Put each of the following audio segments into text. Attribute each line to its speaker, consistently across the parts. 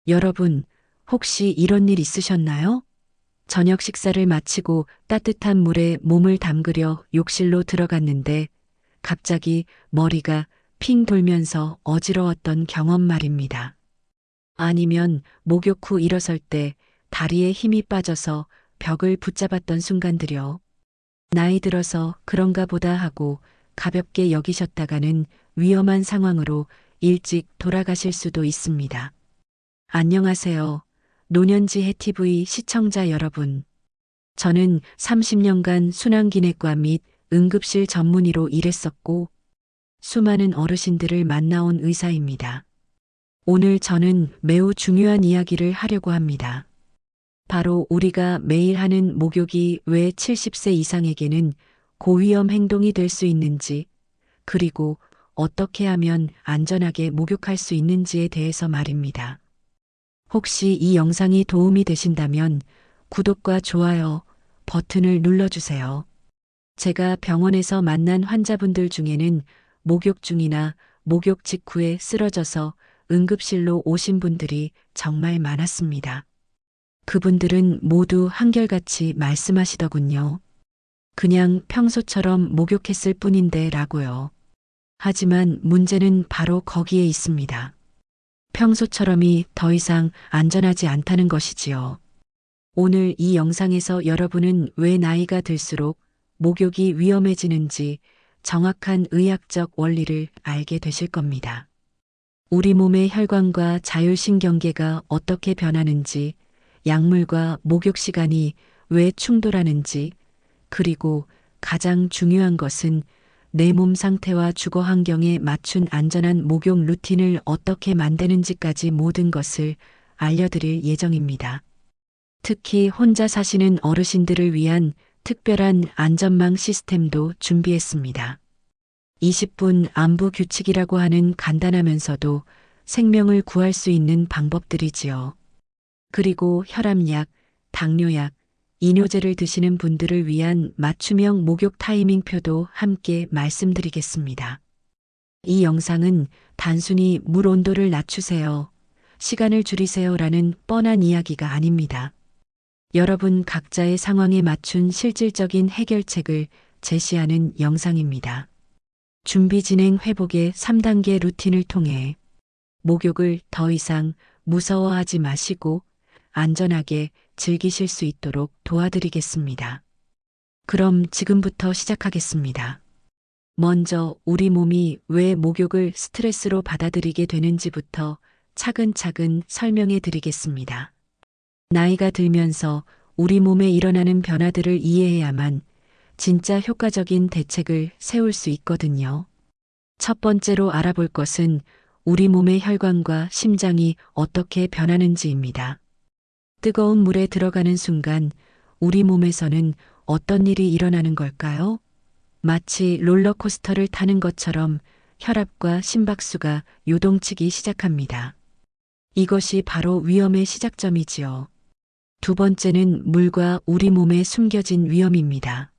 Speaker 1: 여러분, 혹시 이런 일 있으셨나요? 저녁 식사를 마치고 따뜻한 물에 몸을 담그려 욕실로 들어갔는데 갑자기 머리가 핑 돌면서 어지러웠던 경험 말입니다. 아니면 목욕 후 일어설 때 다리에 힘이 빠져서 벽을 붙잡았던 순간들요. 나이 들어서 그런가 보다 하고 가볍게 여기셨다가는 위험한 상황으로 일찍 돌아가실 수도 있습니다. 안녕하세요. 노년지혜 TV 시청자 여러분. 저는 30년간 순환기내과 및 응급실 전문의로 일했었고 수많은 어르신들을 만나온 의사입니다. 오늘 저는 매우 중요한 이야기를 하려고 합니다. 바로 우리가 매일 하는 목욕이 왜 70세 이상에게는 고위험 행동이 될 수 있는지, 그리고 어떻게 하면 안전하게 목욕할 수 있는지에 대해서 말입니다. 혹시 이 영상이 도움이 되신다면 구독과 좋아요 버튼을 눌러주세요. 제가 병원에서 만난 환자분들 중에는 목욕 중이나 목욕 직후에 쓰러져서 응급실로 오신 분들이 정말 많았습니다. 그분들은 모두 한결같이 말씀하시더군요. 그냥 평소처럼 목욕했을 뿐인데 라고요. 하지만 문제는 바로 거기에 있습니다. 평소처럼이 더 이상 안전하지 않다는 것이지요. 오늘 이 영상에서 여러분은 왜 나이가 들수록 목욕이 위험해지는지 정확한 의학적 원리를 알게 되실 겁니다. 우리 몸의 혈관과 자율신경계가 어떻게 변하는지, 약물과 목욕 시간이 왜 충돌하는지, 그리고 가장 중요한 것은 내 몸 상태와 주거 환경에 맞춘 안전한 목욕 루틴을 어떻게 만드는지까지 모든 것을 알려드릴 예정입니다. 특히 혼자 사시는 어르신들을 위한 특별한 안전망 시스템도 준비했습니다. 20분 안부 규칙이라고 하는 간단하면서도 생명을 구할 수 있는 방법들이지요. 그리고 혈압약, 당뇨약, 이뇨제를 드시는 분들을 위한 맞춤형 목욕 타이밍표도 함께 말씀드리겠습니다. 이 영상은 단순히 물 온도를 낮추세요, 시간을 줄이세요라는 뻔한 이야기가 아닙니다. 여러분 각자의 상황에 맞춘 실질적인 해결책을 제시하는 영상입니다. 준비 진행 회복의 3단계 루틴을 통해 목욕을 더 이상 무서워하지 마시고 안전하게 즐기실 수 있도록 도와드리겠습니다. 그럼 지금부터 시작하겠습니다. 먼저 우리 몸이 왜 목욕을 스트레스로 받아들이게 되는지부터 차근차근 설명해 드리겠습니다. 나이가 들면서 우리 몸에 일어나는 변화들을 이해해야만 진짜 효과적인 대책을 세울 수 있거든요. 첫 번째로 알아볼 것은 우리 몸의 혈관과 심장이 어떻게 변하는지입니다. 뜨거운 물에 들어가는 순간 우리 몸에서는 어떤 일이 일어나는 걸까요? 마치 롤러코스터를 타는 것처럼 혈압과 심박수가 요동치기 시작합니다. 이것이 바로 위험의 시작점이지요. 두 번째는 물과 우리 몸에 숨겨진 위험입니다.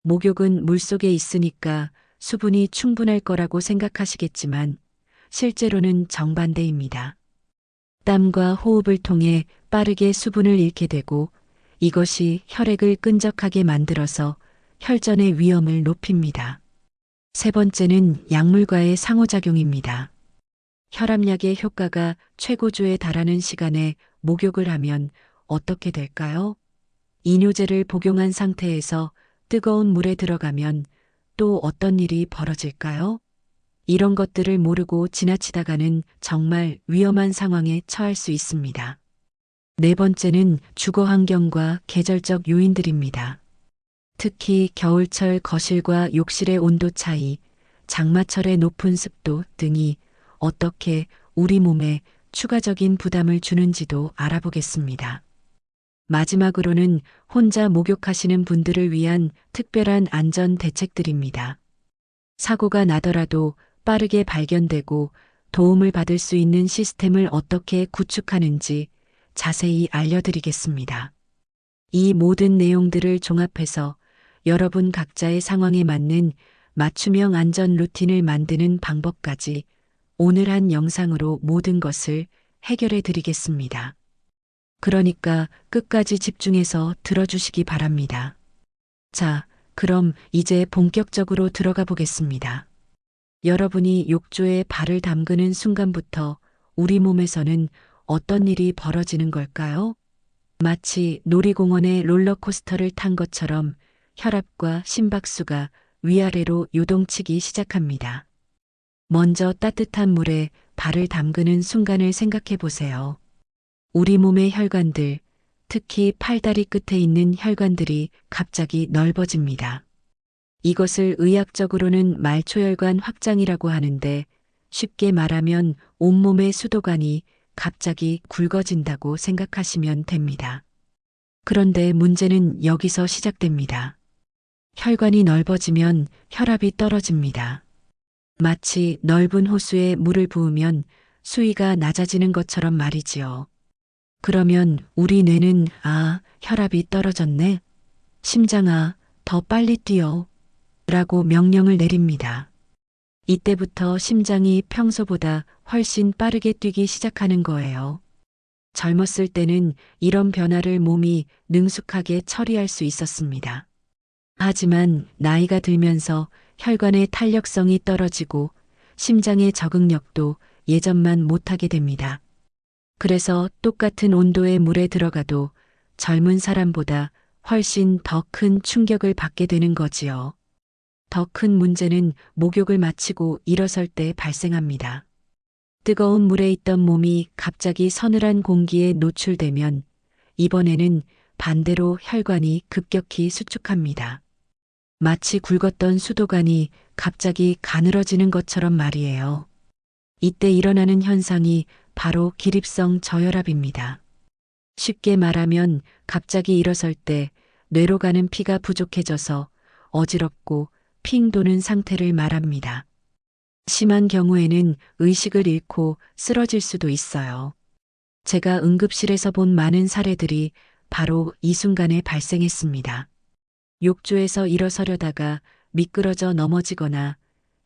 Speaker 1: 목욕은 물속에 있으니까 수분이 충분할 거라고 생각하시겠지만 실제로는 정반대입니다. 땀과 호흡을 통해 빠르게 수분을 잃게 되고 이것이 혈액을 끈적하게 만들어서 혈전의 위험을 높입니다. 세 번째는 약물과의 상호작용입니다. 혈압약의 효과가 최고조에 달하는 시간에 목욕을 하면 어떻게 될까요? 이뇨제를 복용한 상태에서 뜨거운 물에 들어가면 또 어떤 일이 벌어질까요? 이런 것들을 모르고 지나치다가는 정말 위험한 상황에 처할 수 있습니다. 네 번째는 주거 환경과 계절적 요인들입니다. 특히 겨울철 거실과 욕실의 온도 차이, 장마철의 높은 습도 등이 어떻게 우리 몸에 추가적인 부담을 주는지도 알아보겠습니다. 마지막으로는 혼자 목욕하시는 분들을 위한 특별한 안전 대책들입니다. 사고가 나더라도 빠르게 발견되고 도움을 받을 수 있는 시스템을 어떻게 구축하는지 자세히 알려드리겠습니다. 이 모든 내용들을 종합해서 여러분 각자의 상황에 맞는 맞춤형 안전 루틴을 만드는 방법까지 오늘 한 영상으로 모든 것을 해결해 드리겠습니다. 그러니까 끝까지 집중해서 들어주시기 바랍니다. 자, 그럼 이제 본격적으로 들어가 보겠습니다. 여러분이 욕조에 발을 담그는 순간부터 우리 몸에서는 어떤 일이 벌어지는 걸까요? 마치 놀이공원의 롤러코스터를 탄 것처럼 혈압과 심박수가 위아래로 요동치기 시작합니다. 먼저 따뜻한 물에 발을 담그는 순간을 생각해 보세요. 우리 몸의 혈관들, 특히 팔다리 끝에 있는 혈관들이 갑자기 넓어집니다. 이것을 의학적으로는 말초혈관 확장이라고 하는데 쉽게 말하면 온몸의 수도관이 갑자기 굵어진다고 생각하시면 됩니다. 그런데 문제는 여기서 시작됩니다. 혈관이 넓어지면 혈압이 떨어집니다. 마치 넓은 호수에 물을 부으면 수위가 낮아지는 것처럼 말이지요. 그러면 우리 뇌는 혈압이 떨어졌네. 심장아, 더 빨리 뛰어. 라고 명령을 내립니다. 이때부터 심장이 평소보다 훨씬 빠르게 뛰기 시작하는 거예요. 젊었을 때는 이런 변화를 몸이 능숙하게 처리할 수 있었습니다. 하지만 나이가 들면서 혈관의 탄력성이 떨어지고 심장의 적응력도 예전만 못하게 됩니다. 그래서 똑같은 온도의 물에 들어가도 젊은 사람보다 훨씬 더 큰 충격을 받게 되는 거지요. 더 큰 문제는 목욕을 마치고 일어설 때 발생합니다. 뜨거운 물에 있던 몸이 갑자기 서늘한 공기에 노출되면 이번에는 반대로 혈관이 급격히 수축합니다. 마치 굵었던 수도관이 갑자기 가늘어지는 것처럼 말이에요. 이때 일어나는 현상이 바로 기립성 저혈압입니다. 쉽게 말하면 갑자기 일어설 때 뇌로 가는 피가 부족해져서 어지럽고 핑 도는 상태를 말합니다. 심한 경우에는 의식을 잃고 쓰러질 수도 있어요. 제가 응급실에서 본 많은 사례들이 바로 이 순간에 발생했습니다. 욕조에서 일어서려다가 미끄러져 넘어지거나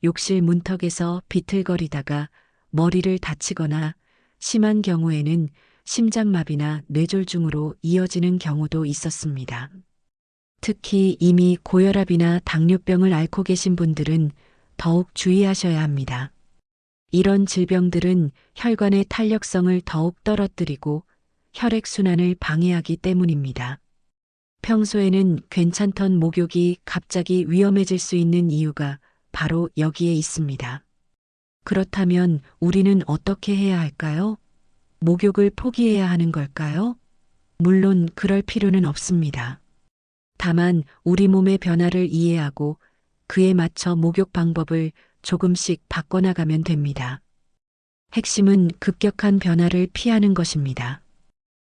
Speaker 1: 욕실 문턱에서 비틀거리다가 머리를 다치거나 심한 경우에는 심장마비나 뇌졸중으로 이어지는 경우도 있었습니다. 특히 이미 고혈압이나 당뇨병을 앓고 계신 분들은 더욱 주의하셔야 합니다. 이런 질병들은 혈관의 탄력성을 더욱 떨어뜨리고 혈액순환을 방해하기 때문입니다. 평소에는 괜찮던 목욕이 갑자기 위험해질 수 있는 이유가 바로 여기에 있습니다. 그렇다면 우리는 어떻게 해야 할까요? 목욕을 포기해야 하는 걸까요? 물론 그럴 필요는 없습니다. 다만 우리 몸의 변화를 이해하고 그에 맞춰 목욕 방법을 조금씩 바꿔나가면 됩니다. 핵심은 급격한 변화를 피하는 것입니다.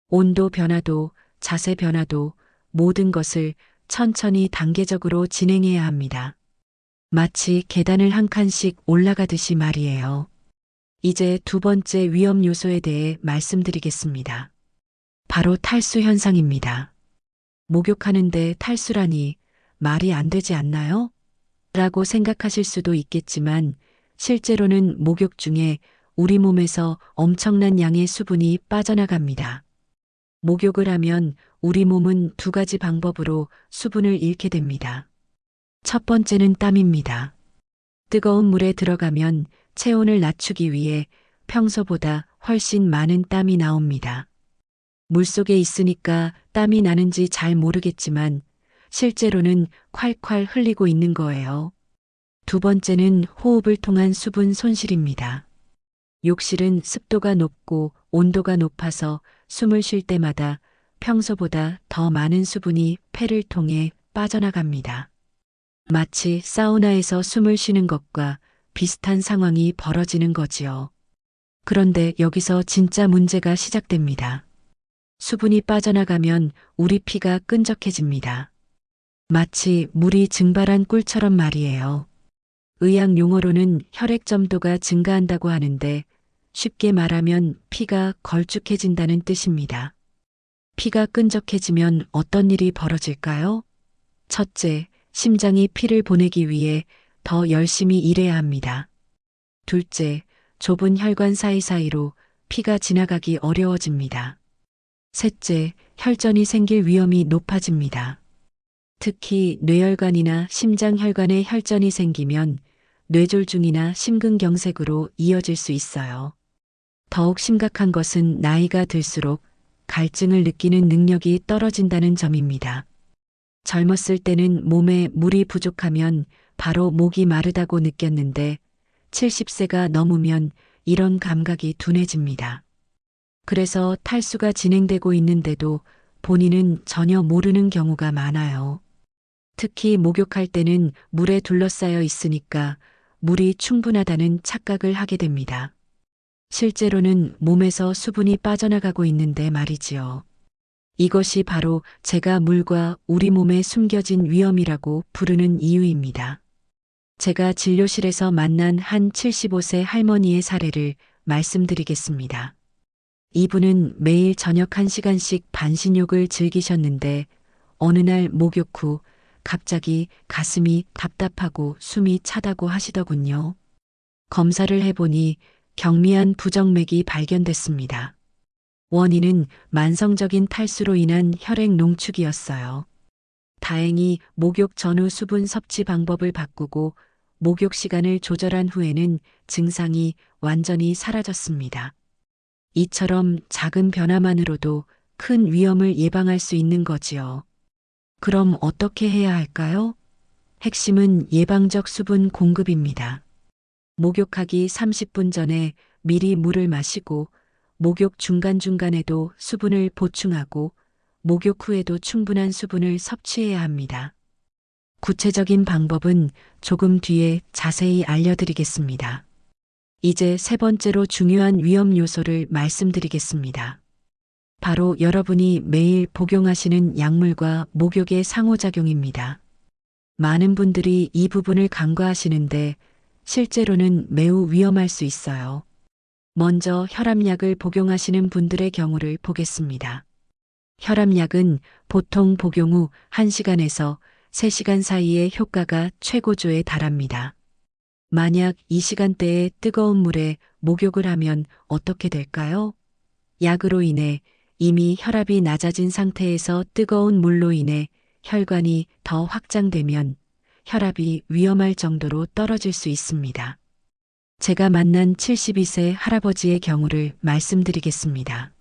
Speaker 1: 온도 변화도, 자세 변화도 모든 것을 천천히 단계적으로 진행해야 합니다. 마치 계단을 한 칸씩 올라가듯이 말이에요. 이제 두 번째 위험 요소에 대해 말씀드리겠습니다. 바로 탈수 현상입니다. 목욕하는데 탈수라니 말이 안 되지 않나요? 라고 생각하실 수도 있겠지만 실제로는 목욕 중에 우리 몸에서 엄청난 양의 수분이 빠져나갑니다. 목욕을 하면 우리 몸은 두 가지 방법으로 수분을 잃게 됩니다. 첫 번째는 땀입니다. 뜨거운 물에 들어가면 체온을 낮추기 위해 평소보다 훨씬 많은 땀이 나옵니다. 물속에 있으니까 땀이 나는지 잘 모르겠지만 실제로는 콸콸 흘리고 있는 거예요. 두 번째는 호흡을 통한 수분 손실입니다. 욕실은 습도가 높고 온도가 높아서 숨을 쉴 때마다 평소보다 더 많은 수분이 폐를 통해 빠져나갑니다. 마치 사우나에서 숨을 쉬는 것과 비슷한 상황이 벌어지는 거지요. 그런데 여기서 진짜 문제가 시작됩니다. 수분이 빠져나가면 우리 피가 끈적해집니다. 마치 물이 증발한 꿀처럼 말이에요. 의학 용어로는 혈액 점도가 증가한다고 하는데 쉽게 말하면 피가 걸쭉해진다는 뜻입니다. 피가 끈적해지면 어떤 일이 벌어질까요? 첫째, 심장이 피를 보내기 위해 더 열심히 일해야 합니다. 둘째, 좁은 혈관 사이사이로 피가 지나가기 어려워집니다. 셋째, 혈전이 생길 위험이 높아집니다. 특히 뇌혈관이나 심장혈관에 혈전이 생기면 뇌졸중이나 심근경색으로 이어질 수 있어요. 더욱 심각한 것은 나이가 들수록 갈증을 느끼는 능력이 떨어진다는 점입니다. 젊었을 때는 몸에 물이 부족하면 바로 목이 마르다고 느꼈는데 70세가 넘으면 이런 감각이 둔해집니다. 그래서 탈수가 진행되고 있는데도 본인은 전혀 모르는 경우가 많아요. 특히 목욕할 때는 물에 둘러싸여 있으니까 물이 충분하다는 착각을 하게 됩니다. 실제로는 몸에서 수분이 빠져나가고 있는데 말이지요. 이것이 바로 제가 물과 우리 몸에 숨겨진 위험이라고 부르는 이유입니다. 제가 진료실에서 만난 한 75세 할머니의 사례를 말씀드리겠습니다. 이분은 매일 저녁 1시간씩 반신욕을 즐기셨는데 어느 날 목욕 후 갑자기 가슴이 답답하고 숨이 차다고 하시더군요. 검사를 해보니 경미한 부정맥이 발견됐습니다. 원인은 만성적인 탈수로 인한 혈액 농축이었어요. 다행히 목욕 전후 수분 섭취 방법을 바꾸고 목욕 시간을 조절한 후에는 증상이 완전히 사라졌습니다. 이처럼 작은 변화만으로도 큰 위험을 예방할 수 있는 거지요. 그럼 어떻게 해야 할까요? 핵심은 예방적 수분 공급입니다. 목욕하기 30분 전에 미리 물을 마시고 목욕 중간중간에도 수분을 보충하고 목욕 후에도 충분한 수분을 섭취해야 합니다. 구체적인 방법은 조금 뒤에 자세히 알려드리겠습니다. 이제 세 번째로 중요한 위험 요소를 말씀드리겠습니다. 바로 여러분이 매일 복용하시는 약물과 목욕의 상호작용입니다. 많은 분들이 이 부분을 간과하시는데 실제로는 매우 위험할 수 있어요. 먼저 혈압약을 복용하시는 분들의 경우를 보겠습니다. 혈압약은 보통 복용 후 1시간에서 3시간 사이에 효과가 최고조에 달합니다. 만약 이 시간대에 뜨거운 물에 목욕을 하면 어떻게 될까요? 약으로 인해 이미 혈압이 낮아진 상태에서 뜨거운 물로 인해 혈관이 더 확장되면 혈압이 위험할 정도로 떨어질 수 있습니다. 제가 만난 72세 할아버지의 경우를 말씀드리겠습니다.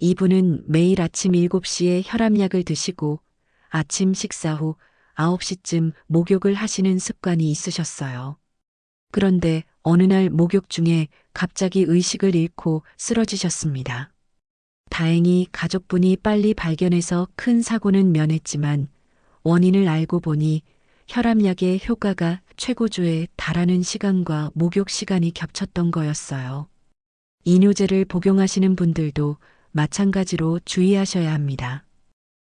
Speaker 1: 이분은 매일 아침 7시에 혈압약을 드시고 아침 식사 후 9시쯤 목욕을 하시는 습관이 있으셨어요. 그런데 어느 날 목욕 중에 갑자기 의식을 잃고 쓰러지셨습니다. 다행히 가족분이 빨리 발견해서 큰 사고는 면했지만 원인을 알고 보니 혈압약의 효과가 최고조에 달하는 시간과 목욕 시간이 겹쳤던 거였어요. 이뇨제를 복용하시는 분들도 마찬가지로 주의하셔야 합니다.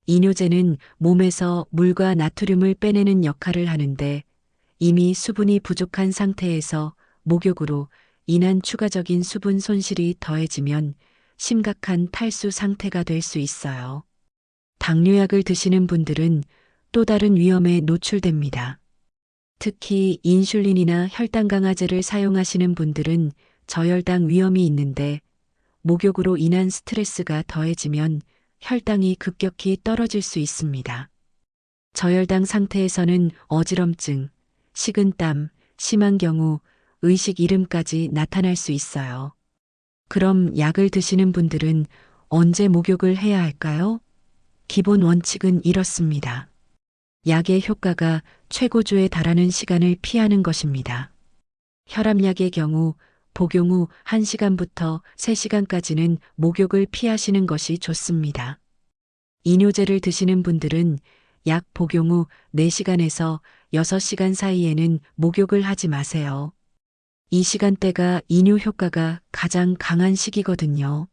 Speaker 1: 이뇨제는 몸에서 물과 나트륨을 빼내는 역할을 하는데 이미 수분이 부족한 상태에서 목욕으로 인한 추가적인 수분 손실이 더해지면 심각한 탈수 상태가 될 수 있어요. 당뇨약을 드시는 분들은 또 다른 위험에 노출됩니다. 특히 인슐린이나 혈당 강화제를 사용하시는 분들은 저혈당 위험이 있는데 목욕으로 인한 스트레스가 더해지면 혈당이 급격히 떨어질 수 있습니다. 저혈당 상태에서는 어지럼증, 식은땀, 심한 경우 의식 잃음까지 나타날 수 있어요. 그럼 약을 드시는 분들은 언제 목욕을 해야 할까요? 기본 원칙은 이렇습니다. 약의 효과가 최고조에 달하는 시간을 피하는 것입니다. 혈압약의 경우 복용 후 1시간부터 3시간까지는 목욕을 피하시는 것이 좋습니다. 이뇨제를 드시는 분들은 약 복용 후 4시간에서 6시간 사이에는 목욕을 하지 마세요. 이 시간대가 이뇨 효과가 가장 강한 시기거든요.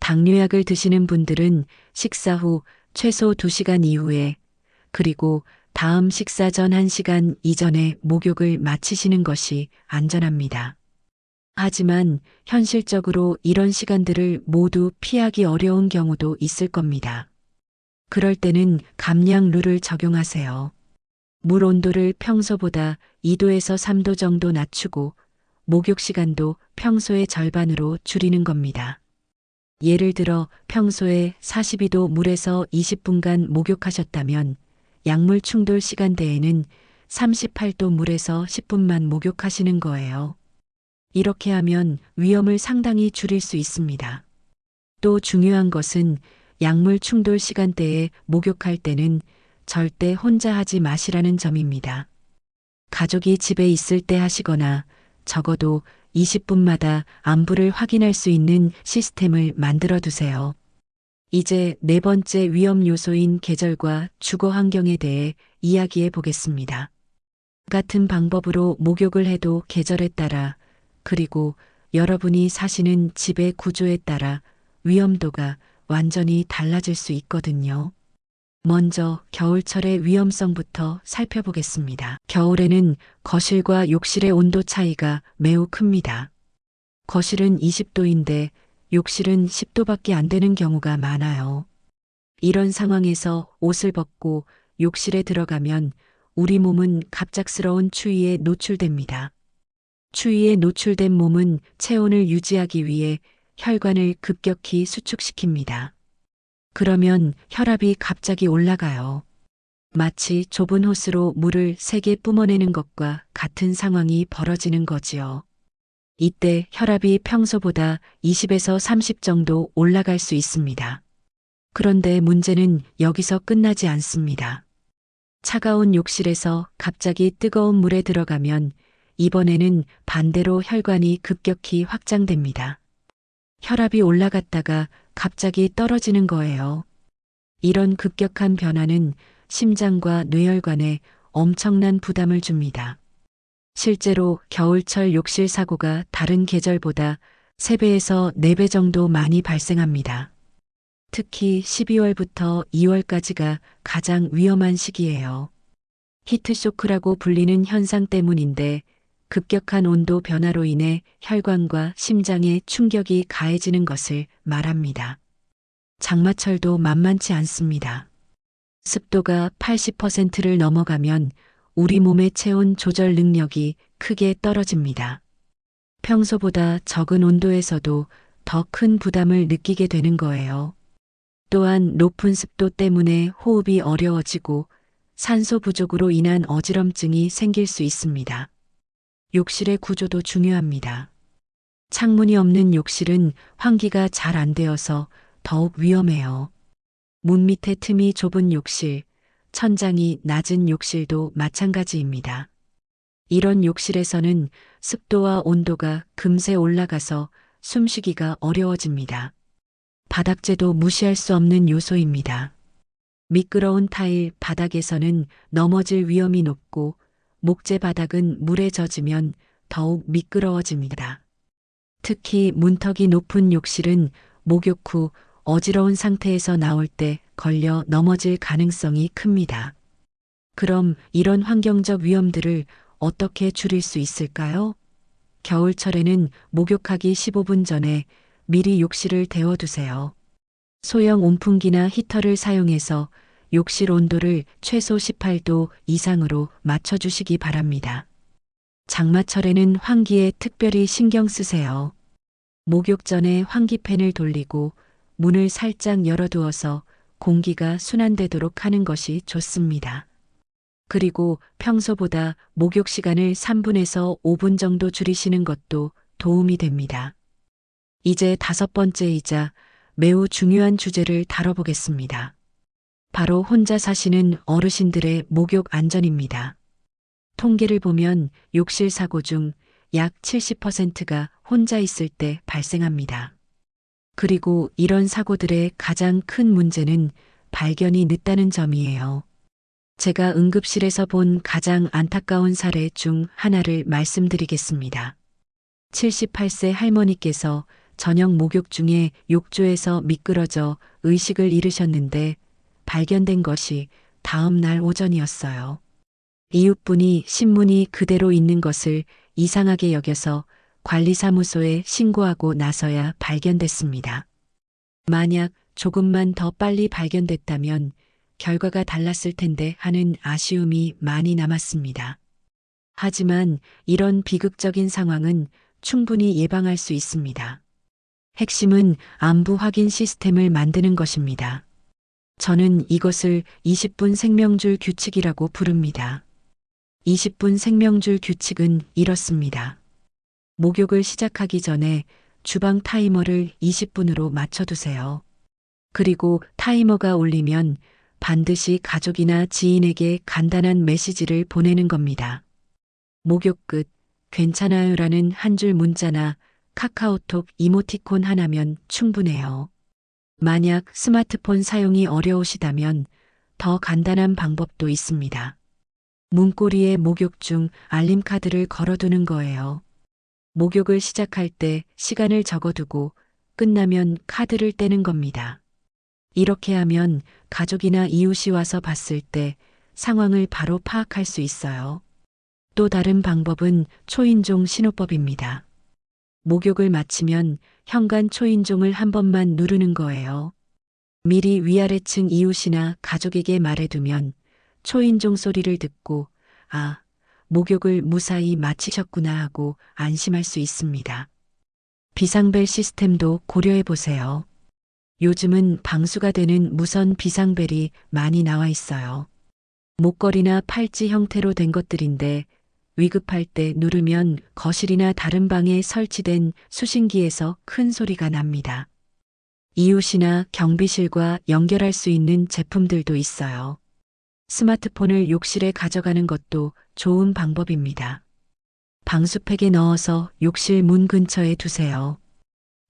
Speaker 1: 당뇨약을 드시는 분들은 식사 후 최소 2시간 이후에 그리고 다음 식사 전 1시간 이전에 목욕을 마치시는 것이 안전합니다. 하지만 현실적으로 이런 시간들을 모두 피하기 어려운 경우도 있을 겁니다. 그럴 때는 감량 룰을 적용하세요. 물 온도를 평소보다 2도에서 3도 정도 낮추고 목욕 시간도 평소의 절반으로 줄이는 겁니다. 예를 들어 평소에 42도 물에서 20분간 목욕하셨다면 약물 충돌 시간대에는 38도 물에서 10분만 목욕하시는 거예요. 이렇게 하면 위험을 상당히 줄일 수 있습니다. 또 중요한 것은 약물 충돌 시간대에 목욕할 때는 절대 혼자 하지 마시라는 점입니다. 가족이 집에 있을 때 하시거나 적어도 20분마다 안부를 확인할 수 있는 시스템을 만들어 두세요. 이제 네 번째 위험 요소인 계절과 주거 환경에 대해 이야기해 보겠습니다. 같은 방법으로 목욕을 해도 계절에 따라 그리고 여러분이 사시는 집의 구조에 따라 위험도가 완전히 달라질 수 있거든요. 먼저 겨울철의 위험성부터 살펴보겠습니다. 겨울에는 거실과 욕실의 온도 차이가 매우 큽니다. 거실은 20도인데 욕실은 10도밖에 안 되는 경우가 많아요. 이런 상황에서 옷을 벗고 욕실에 들어가면 우리 몸은 갑작스러운 추위에 노출됩니다. 추위에 노출된 몸은 체온을 유지하기 위해 혈관을 급격히 수축시킵니다. 그러면 혈압이 갑자기 올라가요. 마치 좁은 호스로 물을 세게 뿜어내는 것과 같은 상황이 벌어지는 거지요. 이때 혈압이 평소보다 20에서 30 정도 올라갈 수 있습니다. 그런데 문제는 여기서 끝나지 않습니다. 차가운 욕실에서 갑자기 뜨거운 물에 들어가면 이번에는 반대로 혈관이 급격히 확장됩니다. 혈압이 올라갔다가 갑자기 떨어지는 거예요. 이런 급격한 변화는 심장과 뇌혈관에 엄청난 부담을 줍니다. 실제로 겨울철 욕실 사고가 다른 계절보다 3배에서 4배 정도 많이 발생합니다. 특히 12월부터 2월까지가 가장 위험한 시기예요. 히트쇼크라고 불리는 현상 때문인데 급격한 온도 변화로 인해 혈관과 심장에 충격이 가해지는 것을 말합니다. 장마철도 만만치 않습니다. 습도가 80%를 넘어가면 우리 몸의 체온 조절 능력이 크게 떨어집니다. 평소보다 적은 온도에서도 더 큰 부담을 느끼게 되는 거예요. 또한 높은 습도 때문에 호흡이 어려워지고 산소 부족으로 인한 어지럼증이 생길 수 있습니다. 욕실의 구조도 중요합니다. 창문이 없는 욕실은 환기가 잘 안 되어서 더욱 위험해요. 문 밑에 틈이 좁은 욕실, 천장이 낮은 욕실도 마찬가지입니다. 이런 욕실에서는 습도와 온도가 금세 올라가서 숨쉬기가 어려워집니다. 바닥재도 무시할 수 없는 요소입니다. 미끄러운 타일 바닥에서는 넘어질 위험이 높고 목재 바닥은 물에 젖으면 더욱 미끄러워집니다. 특히 문턱이 높은 욕실은 목욕 후 어지러운 상태에서 나올 때 걸려 넘어질 가능성이 큽니다. 그럼 이런 환경적 위험들을 어떻게 줄일 수 있을까요? 겨울철에는 목욕하기 15분 전에 미리 욕실을 데워두세요. 소형 온풍기나 히터를 사용해서 욕실 온도를 최소 18도 이상으로 맞춰주시기 바랍니다. 장마철에는 환기에 특별히 신경 쓰세요. 목욕 전에 환기팬을 돌리고 문을 살짝 열어두어서 공기가 순환되도록 하는 것이 좋습니다. 그리고 평소보다 목욕 시간을 3분에서 5분 정도 줄이시는 것도 도움이 됩니다. 이제 5번째이자 매우 중요한 주제를 다뤄보겠습니다. 바로 혼자 사시는 어르신들의 목욕 안전입니다. 통계를 보면 욕실 사고 중 약 70%가 혼자 있을 때 발생합니다. 그리고 이런 사고들의 가장 큰 문제는 발견이 늦다는 점이에요. 제가 응급실에서 본 가장 안타까운 사례 중 하나를 말씀드리겠습니다. 78세 할머니께서 저녁 목욕 중에 욕조에서 미끄러져 의식을 잃으셨는데 발견된 것이 다음 날 오전이었어요. 이웃분이 신문이 그대로 있는 것을 이상하게 여겨서 관리사무소에 신고하고 나서야 발견됐습니다. 만약 조금만 더 빨리 발견됐다면 결과가 달랐을 텐데 하는 아쉬움이 많이 남았습니다. 하지만 이런 비극적인 상황은 충분히 예방할 수 있습니다. 핵심은 안부 확인 시스템을 만드는 것입니다. 저는 이것을 20분 생명줄 규칙이라고 부릅니다. 20분 생명줄 규칙은 이렇습니다. 목욕을 시작하기 전에 주방 타이머를 20분으로 맞춰두세요. 그리고 타이머가 울리면 반드시 가족이나 지인에게 간단한 메시지를 보내는 겁니다. 목욕 끝, 괜찮아요라는 한 줄 문자나 카카오톡 이모티콘 하나면 충분해요. 만약 스마트폰 사용이 어려우시다면 더 간단한 방법도 있습니다. 문고리에 목욕 중 알림 카드를 걸어두는 거예요. 목욕을 시작할 때 시간을 적어두고 끝나면 카드를 떼는 겁니다. 이렇게 하면 가족이나 이웃이 와서 봤을 때 상황을 바로 파악할 수 있어요. 또 다른 방법은 초인종 신호법입니다. 목욕을 마치면 현관 초인종을 한 번만 누르는 거예요. 미리 위아래층 이웃이나 가족에게 말해두면 초인종 소리를 듣고 아, 목욕을 무사히 마치셨구나 하고 안심할 수 있습니다. 비상벨 시스템도 고려해 보세요. 요즘은 방수가 되는 무선 비상벨이 많이 나와 있어요. 목걸이나 팔찌 형태로 된 것들인데 위급할 때 누르면 거실이나 다른 방에 설치된 수신기에서 큰 소리가 납니다. 이웃이나 경비실과 연결할 수 있는 제품들도 있어요. 스마트폰을 욕실에 가져가는 것도 좋은 방법입니다. 방수팩에 넣어서 욕실 문 근처에 두세요.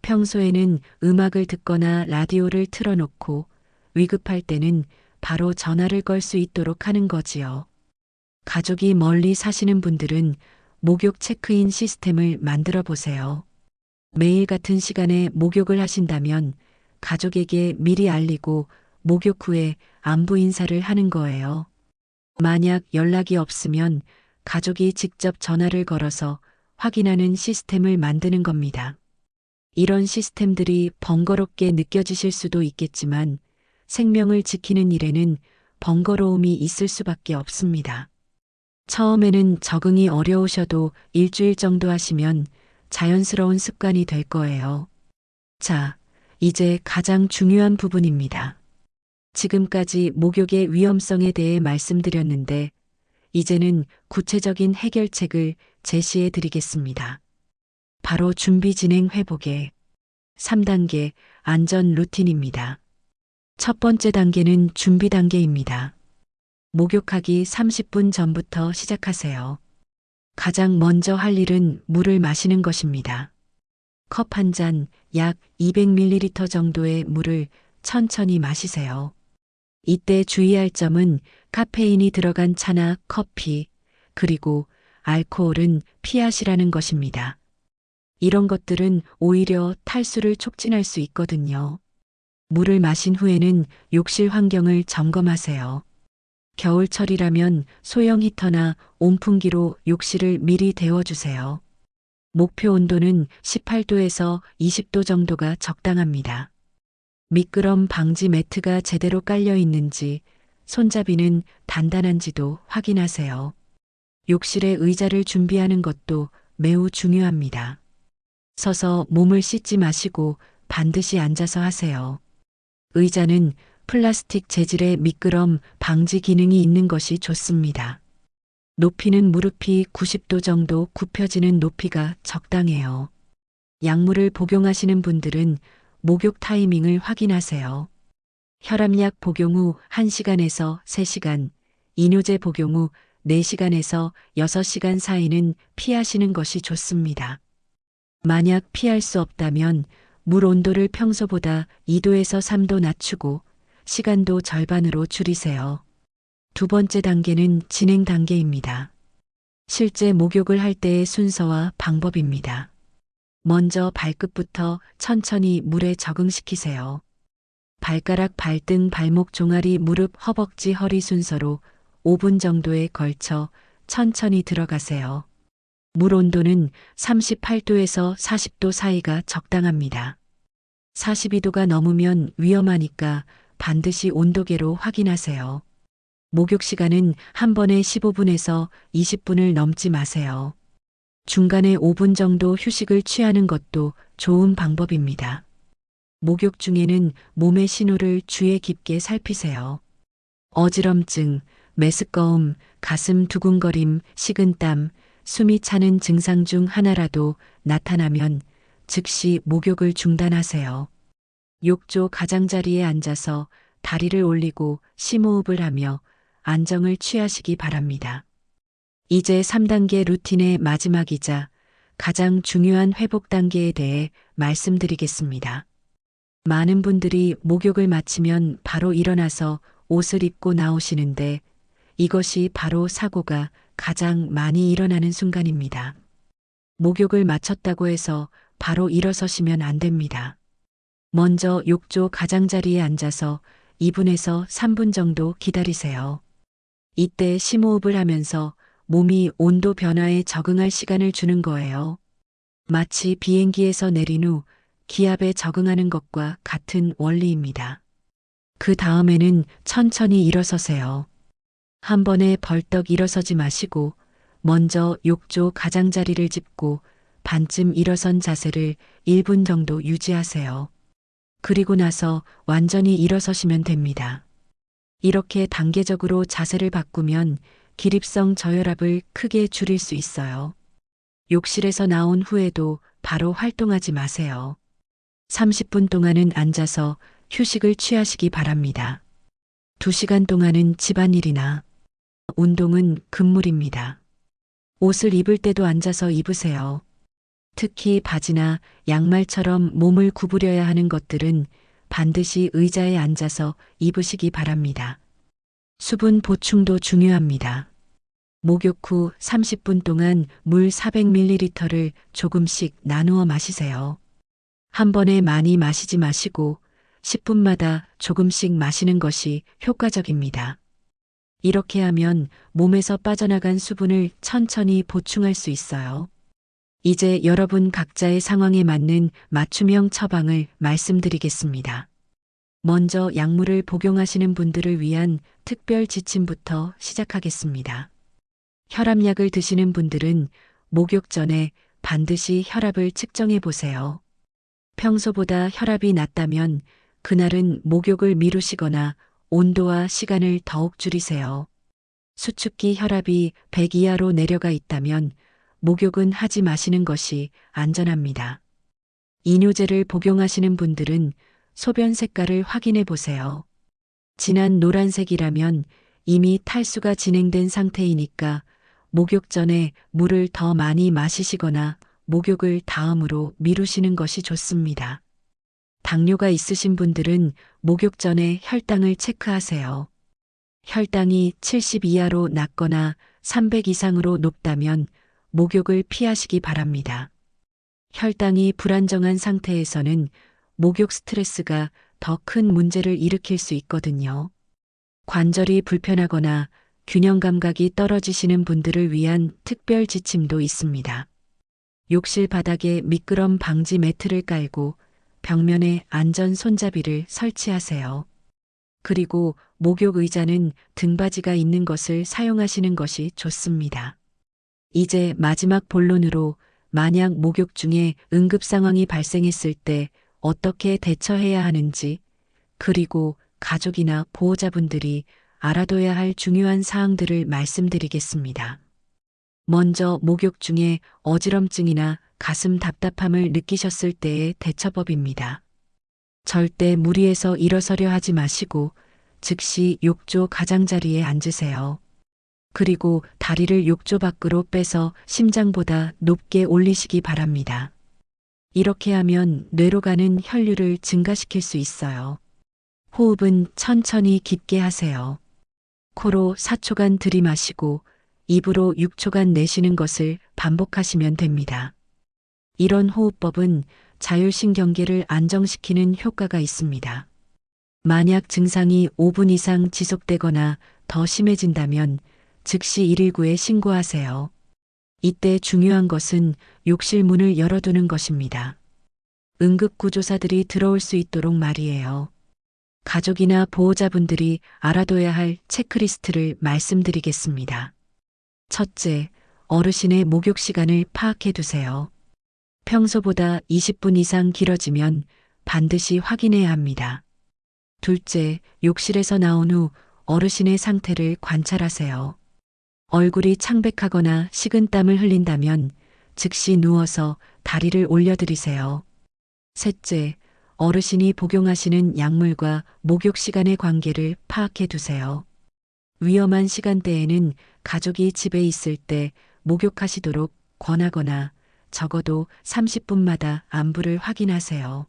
Speaker 1: 평소에는 음악을 듣거나 라디오를 틀어놓고 위급할 때는 바로 전화를 걸 수 있도록 하는 거지요. 가족이 멀리 사시는 분들은 목욕 체크인 시스템을 만들어 보세요. 매일 같은 시간에 목욕을 하신다면 가족에게 미리 알리고 목욕 후에 안부 인사를 하는 거예요. 만약 연락이 없으면 가족이 직접 전화를 걸어서 확인하는 시스템을 만드는 겁니다. 이런 시스템들이 번거롭게 느껴지실 수도 있겠지만 생명을 지키는 일에는 번거로움이 있을 수밖에 없습니다. 처음에는 적응이 어려우셔도 일주일 정도 하시면 자연스러운 습관이 될 거예요. 자, 이제 가장 중요한 부분입니다. 지금까지 목욕의 위험성에 대해 말씀드렸는데 이제는 구체적인 해결책을 제시해 드리겠습니다. 바로 준비 진행 회복의 3단계 안전 루틴입니다. 첫 번째 단계는 준비 단계입니다. 목욕하기 30분 전부터 시작하세요. 가장 먼저 할 일은 물을 마시는 것입니다. 컵 한 잔 약 200ml 정도의 물을 천천히 마시세요. 이때 주의할 점은 카페인이 들어간 차나 커피, 그리고 알코올은 피하시라는 것입니다. 이런 것들은 오히려 탈수를 촉진할 수 있거든요. 물을 마신 후에는 욕실 환경을 점검하세요. 겨울철이라면 소형 히터나 온풍기로 욕실을 미리 데워주세요. 목표 온도는 18도에서 20도 정도가 적당합니다. 미끄럼 방지 매트가 제대로 깔려 있는지, 손잡이는 단단한지도 확인하세요. 욕실에 의자를 준비하는 것도 매우 중요합니다. 서서 몸을 씻지 마시고 반드시 앉아서 하세요. 의자는 플라스틱 재질의 미끄럼 방지 기능이 있는 것이 좋습니다. 높이는 무릎이 90도 정도 굽혀지는 높이가 적당해요. 약물을 복용하시는 분들은 목욕 타이밍을 확인하세요. 혈압약 복용 후 1시간에서 3시간, 이뇨제 복용 후 4시간에서 6시간 사이는 피하시는 것이 좋습니다. 만약 피할 수 없다면 물 온도를 평소보다 2도에서 3도 낮추고 시간도 절반으로 줄이세요. 두 번째 단계는 진행 단계입니다. 실제 목욕을 할 때의 순서와 방법입니다. 먼저 발끝부터 천천히 물에 적응시키세요. 발가락, 발등, 발목, 종아리, 무릎, 허벅지, 허리 순서로 5분 정도에 걸쳐 천천히 들어가세요. 물 온도는 38도에서 40도 사이가 적당합니다. 42도가 넘으면 위험하니까 반드시 온도계로 확인하세요. 목욕 시간은 한 번에 15분에서 20분을 넘지 마세요. 중간에 5분 정도 휴식을 취하는 것도 좋은 방법입니다. 목욕 중에는 몸의 신호를 주의 깊게 살피세요. 어지럼증, 메스꺼움, 가슴 두근거림, 식은땀, 숨이 차는 증상 중 하나라도 나타나면 즉시 목욕을 중단하세요. 욕조 가장자리에 앉아서 다리를 올리고 심호흡을 하며 안정을 취하시기 바랍니다. 이제 3단계 루틴의 마지막이자 가장 중요한 회복 단계에 대해 말씀드리겠습니다. 많은 분들이 목욕을 마치면 바로 일어나서 옷을 입고 나오시는데 이것이 바로 사고가 가장 많이 일어나는 순간입니다. 목욕을 마쳤다고 해서 바로 일어서시면 안 됩니다. 먼저 욕조 가장자리에 앉아서 2분에서 3분 정도 기다리세요. 이때 심호흡을 하면서 몸이 온도 변화에 적응할 시간을 주는 거예요. 마치 비행기에서 내린 후 기압에 적응하는 것과 같은 원리입니다. 그 다음에는 천천히 일어서세요. 한 번에 벌떡 일어서지 마시고 먼저 욕조 가장자리를 짚고 반쯤 일어선 자세를 1분 정도 유지하세요. 그리고 나서 완전히 일어서시면 됩니다. 이렇게 단계적으로 자세를 바꾸면 기립성 저혈압을 크게 줄일 수 있어요. 욕실에서 나온 후에도 바로 활동하지 마세요. 30분 동안은 앉아서 휴식을 취하시기 바랍니다. 2시간 동안은 집안일이나 운동은 금물입니다. 옷을 입을 때도 앉아서 입으세요. 특히 바지나 양말처럼 몸을 구부려야 하는 것들은 반드시 의자에 앉아서 입으시기 바랍니다. 수분 보충도 중요합니다. 목욕 후 30분 동안 물 400ml를 조금씩 나누어 마시세요. 한 번에 많이 마시지 마시고 10분마다 조금씩 마시는 것이 효과적입니다. 이렇게 하면 몸에서 빠져나간 수분을 천천히 보충할 수 있어요. 이제 여러분 각자의 상황에 맞는 맞춤형 처방을 말씀드리겠습니다. 먼저 약물을 복용하시는 분들을 위한 특별 지침부터 시작하겠습니다. 혈압약을 드시는 분들은 목욕 전에 반드시 혈압을 측정해 보세요. 평소보다 혈압이 낮다면 그날은 목욕을 미루시거나 온도와 시간을 더욱 줄이세요. 수축기 혈압이 100 이하로 내려가 있다면 목욕은 하지 마시는 것이 안전합니다. 이뇨제를 복용하시는 분들은 소변 색깔을 확인해 보세요. 진한 노란색이라면 이미 탈수가 진행된 상태이니까 목욕 전에 물을 더 많이 마시시거나 목욕을 다음으로 미루시는 것이 좋습니다. 당뇨가 있으신 분들은 목욕 전에 혈당을 체크하세요. 혈당이 70 이하로 낮거나 300 이상으로 높다면 목욕을 피하시기 바랍니다. 혈당이 불안정한 상태에서는 목욕 스트레스가 더 큰 문제를 일으킬 수 있거든요. 관절이 불편하거나 균형 감각이 떨어지시는 분들을 위한 특별 지침도 있습니다. 욕실 바닥에 미끄럼 방지 매트를 깔고 벽면에 안전 손잡이를 설치하세요. 그리고 목욕 의자는 등받이가 있는 것을 사용하시는 것이 좋습니다. 이제 마지막 본론으로 만약 목욕 중에 응급 상황이 발생했을 때 어떻게 대처해야 하는지, 그리고 가족이나 보호자분들이 알아둬야 할 중요한 사항들을 말씀드리겠습니다. 먼저 목욕 중에 어지럼증이나 가슴 답답함을 느끼셨을 때의 대처법입니다. 절대 무리해서 일어서려 하지 마시고 즉시 욕조 가장자리에 앉으세요. 그리고 다리를 욕조 밖으로 빼서 심장보다 높게 올리시기 바랍니다. 이렇게 하면 뇌로 가는 혈류를 증가시킬 수 있어요. 호흡은 천천히 깊게 하세요. 코로 4초간 들이마시고 입으로 6초간 내쉬는 것을 반복하시면 됩니다. 이런 호흡법은 자율신경계를 안정시키는 효과가 있습니다. 만약 증상이 5분 이상 지속되거나 더 심해진다면 즉시 119에 신고하세요. 이때 중요한 것은 욕실 문을 열어두는 것입니다. 응급구조사들이 들어올 수 있도록 말이에요. 가족이나 보호자분들이 알아둬야 할 체크리스트를 말씀드리겠습니다. 첫째, 어르신의 목욕 시간을 파악해 두세요. 평소보다 20분 이상 길어지면 반드시 확인해야 합니다. 둘째, 욕실에서 나온 후 어르신의 상태를 관찰하세요. 얼굴이 창백하거나 식은땀을 흘린다면 즉시 누워서 다리를 올려드리세요. 셋째, 어르신이 복용하시는 약물과 목욕 시간의 관계를 파악해 두세요. 위험한 시간대에는 가족이 집에 있을 때 목욕하시도록 권하거나 적어도 30분마다 안부를 확인하세요.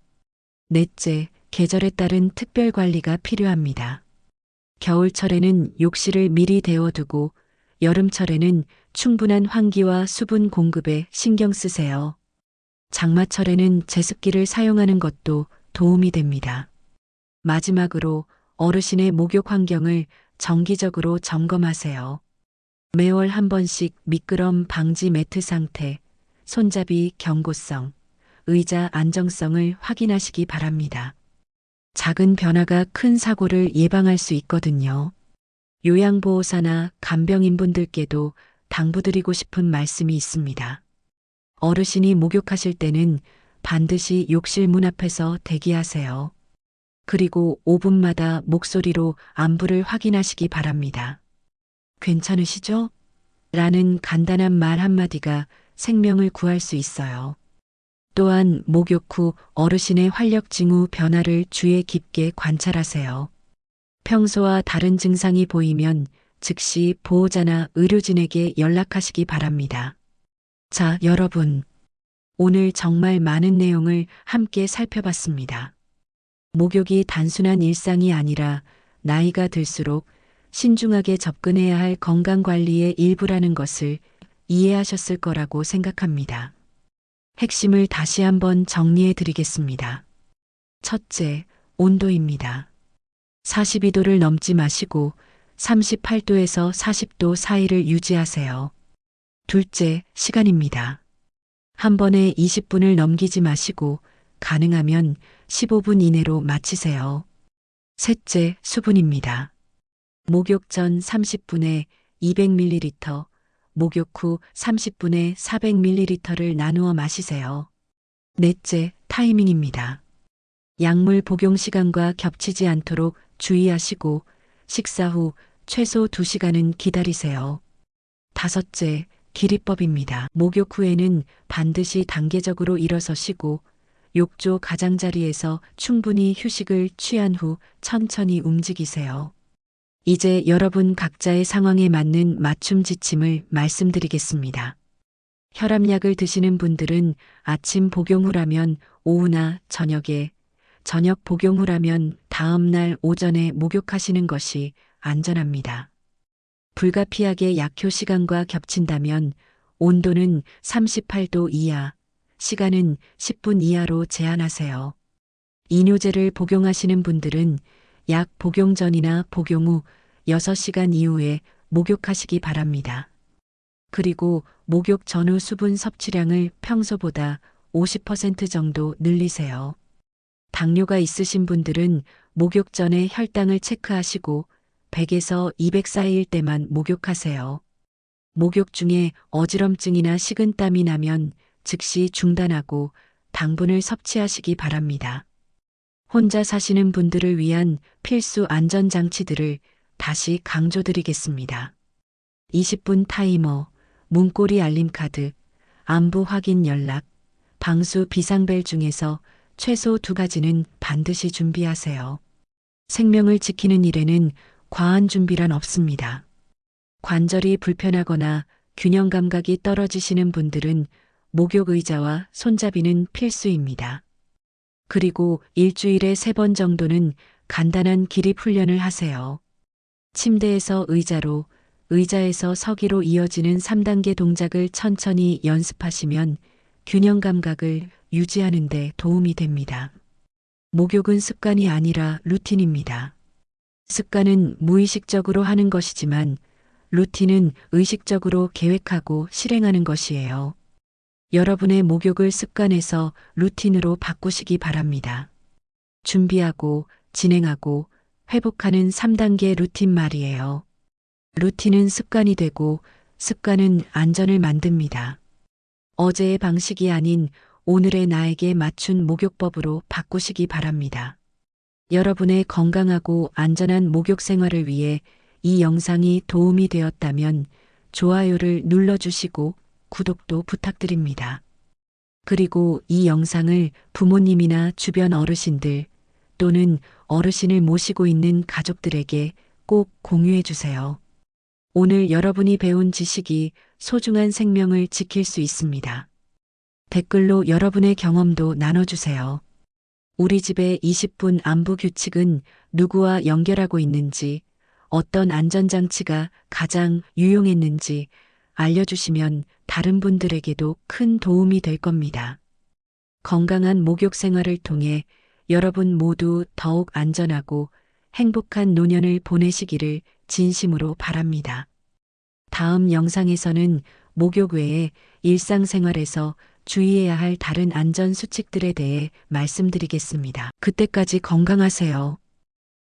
Speaker 1: 넷째, 계절에 따른 특별 관리가 필요합니다. 겨울철에는 욕실을 미리 데워두고 여름철에는 충분한 환기와 수분 공급에 신경 쓰세요. 장마철에는 제습기를 사용하는 것도 도움이 됩니다. 마지막으로 어르신의 목욕 환경을 정기적으로 점검하세요. 매월 한 번씩 미끄럼 방지 매트 상태, 손잡이 경고성, 의자 안정성을 확인하시기 바랍니다. 작은 변화가 큰 사고를 예방할 수 있거든요. 요양보호사나 간병인분들께도 당부드리고 싶은 말씀이 있습니다. 어르신이 목욕하실 때는 반드시 욕실 문 앞에서 대기하세요. 그리고 5분마다 목소리로 안부를 확인하시기 바랍니다. 괜찮으시죠? 라는 간단한 말 한마디가 생명을 구할 수 있어요. 또한 목욕 후 어르신의 활력 징후 변화를 주의 깊게 관찰하세요. 평소와 다른 증상이 보이면 즉시 보호자나 의료진에게 연락하시기 바랍니다. 자, 여러분. 오늘 정말 많은 내용을 함께 살펴봤습니다. 목욕이 단순한 일상이 아니라 나이가 들수록 신중하게 접근해야 할 건강관리의 일부라는 것을 이해하셨을 거라고 생각합니다. 핵심을 다시 한번 정리해 드리겠습니다. 첫째, 온도입니다. 42도를 넘지 마시고 38도에서 40도 사이를 유지하세요. 둘째, 시간입니다. 한 번에 20분을 넘기지 마시고 가능하면 15분 이내로 마치세요. 셋째, 수분입니다. 목욕 전 30분에 200ml, 목욕 후 30분에 400ml를 나누어 마시세요. 넷째, 타이밍입니다. 약물 복용 시간과 겹치지 않도록 주의하시고 식사 후 최소 2시간은 기다리세요. 다섯째, 기리법입니다. 목욕 후에는 반드시 단계적으로 일어서시고 욕조 가장자리에서 충분히 휴식을 취한 후 천천히 움직이세요. 이제 여러분 각자의 상황에 맞는 맞춤 지침을 말씀드리겠습니다. 혈압약을 드시는 분들은 아침 복용 후라면 오후나 저녁에, 저녁 복용 후라면 다음 날 오전에 목욕하시는 것이 안전합니다. 불가피하게 약효 시간과 겹친다면 온도는 38도 이하, 시간은 10분 이하로 제한하세요. 이뇨제를 복용하시는 분들은 약 복용 전이나 복용 후 6시간 이후에 목욕하시기 바랍니다. 그리고 목욕 전후 수분 섭취량을 평소보다 50% 정도 늘리세요. 당뇨가 있으신 분들은 목욕 전에 혈당을 체크하시고 100에서 200 사이일 때만 목욕하세요. 목욕 중에 어지럼증이나 식은땀이 나면 즉시 중단하고 당분을 섭취하시기 바랍니다. 혼자 사시는 분들을 위한 필수 안전장치들을 다시 강조드리겠습니다. 20분 타이머, 문고리 알림카드, 안부 확인 연락, 방수 비상벨 중에서 최소 2가지는 반드시 준비하세요. 생명을 지키는 일에는 과한 준비란 없습니다. 관절이 불편하거나 균형 감각이 떨어지시는 분들은 목욕 의자와 손잡이는 필수입니다. 그리고 일주일에 3번 정도는 간단한 기립 훈련을 하세요. 침대에서 의자로, 의자에서 서기로 이어지는 3단계 동작을 천천히 연습하시면 균형 감각을 유지하는 데 도움이 됩니다. 목욕은 습관이 아니라 루틴입니다. 습관은 무의식적으로 하는 것이지만 루틴은 의식적으로 계획하고 실행하는 것이에요. 여러분의 목욕을 습관에서 루틴으로 바꾸시기 바랍니다. 준비하고 진행하고 회복하는 3단계 루틴 말이에요. 루틴은 습관이 되고 습관은 안전을 만듭니다. 어제의 방식이 아닌 오늘의 나에게 맞춘 목욕법으로 바꾸시기 바랍니다. 여러분의 건강하고 안전한 목욕 생활을 위해 이 영상이 도움이 되었다면 좋아요를 눌러주시고 구독도 부탁드립니다. 그리고 이 영상을 부모님이나 주변 어르신들 또는 어르신을 모시고 있는 가족들에게 꼭 공유해 주세요. 오늘 여러분이 배운 지식이 소중한 생명을 지킬 수 있습니다. 댓글로 여러분의 경험도 나눠주세요. 우리 집의 20분 안부 규칙은 누구와 연결하고 있는지, 어떤 안전장치가 가장 유용했는지 알려주시면 다른 분들에게도 큰 도움이 될 겁니다. 건강한 목욕 생활을 통해 여러분 모두 더욱 안전하고 행복한 노년을 보내시기를 진심으로 바랍니다. 다음 영상에서는 목욕 외에 일상생활에서 주의해야 할 다른 안전 수칙들에 대해 말씀드리겠습니다. 그때까지 건강하세요.